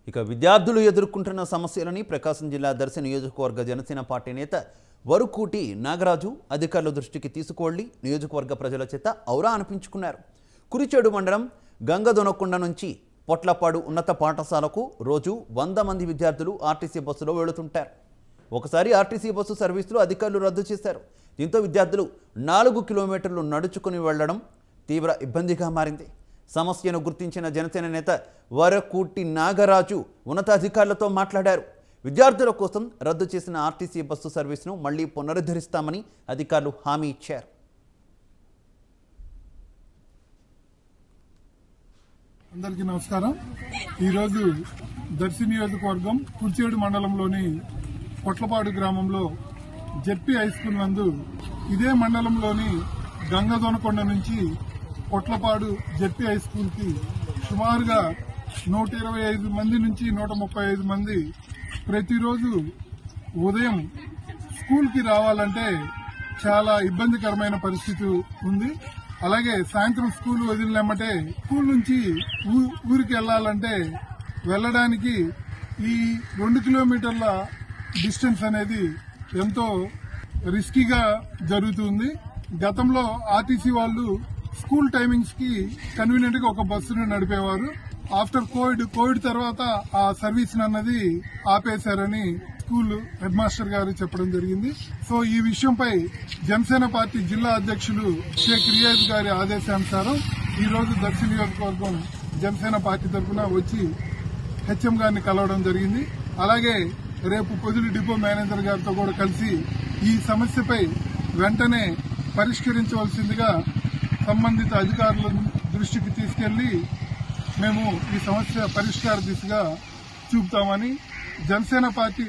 ఇక విద్యార్థులు ఎదుర్కొంటున్న సమస్యలని ప్రకాశం జిల్లా దర్శి నియోజకవర్గ జనసేన పార్టీ నేత వరుకూటి నాగరాజు అధికారుల దృష్టికి తీసుకువెళ్లి నియోజకవర్గ ప్రజల చేత ఔరా అనిపించుకున్నారు. కురిచేడు మండలం గంగదొనకొండ నుంచి పొట్లపాడు ఉన్నత పాఠశాలకు రోజు 100 మంది విద్యార్థులు ఆర్టీసీ బస్సులో వెళుతుంటారు. ఒకసారి ఆర్టీసీ బస్సు సర్వీసులు అధికారులు రద్దు చేశారు. దీంతో విద్యార్థులు 4 కిలోమీటర్లు నడుచుకుని వెళ్లడం తీవ్ర ఇబ్బందిగా మారింది. సమస్యను గుర్తించిన జనసేన నేత వరకూటి నాగరాజు ఉన్నతాధికారులతో మాట్లాడారు. విద్యార్థుల కోసం రద్దు చేసిన ఆర్టీసీ బస్సు సర్వీసును మళ్లీ పునరుద్ధరిస్తామని అధికారులు హామీ ఇచ్చారు. అందరికీ నమస్కారం. ఈరోజు దర్శి నియోజకవర్గం కుర్చేడు మండలంలోని పొట్లపాడు గ్రామంలో జెడ్పీ హై స్కూల్ నందు ఇదే మండలంలోని గంగదొనకొండ నుంచి పొట్లపాడు జెడ్పీ హై స్కూల్ కి సుమారుగా 125 మంది నుంచి 135 మంది ప్రతిరోజు ఉదయం స్కూల్ కి రావాలంటే చాలా ఇబ్బందికరమైన పరిస్థితి ఉంది. అలాగే సాయంత్రం స్కూల్ వదిలినమ్మటే స్కూల్ నుంచి ఊరికి వెళ్లాలంటే వెళ్లడానికి ఈ 2 కిలోమీటర్ల డిస్టెన్స్ అనేది ఎంతో రిస్కీగా జరుగుతుంది. గతంలో ఆర్టీసీ వాళ్ళు స్కూల్ టైమింగ్స్ కి కన్వీనియంట్ గా ఒక బస్సును నడిపేవారు. ఆఫ్టర్ కోవిడ్ తర్వాత ఆ సర్వీస్ అన్నది ఆపేశారని స్కూల్ హెడ్ మాస్టర్ గారు చెప్పడం జరిగింది. సో ఈ విషయంపై జనసేన పార్టీ జిల్లా అధ్యక్షులు షేక్ రియాజ్ గారి ఆదేశానుసారం ఈ రోజు దర్శి నియోజకవర్గం జనసేన పార్టీ తరఫున వచ్చి హెచ్ఎం గారిని కలవడం జరిగింది. అలాగే రేపు పొదిలి డిపో మేనేజర్ గారితో కూడా కలిసి ఈ సమస్యపై వెంటనే పరిష్కరించవలసిందిగా సంబంధిత అధికారుల దృష్టికి తీసుకెళ్లి మేము ఈ సమస్య పరిష్కార దిశగా చూపుతామని జనసేన పార్టీ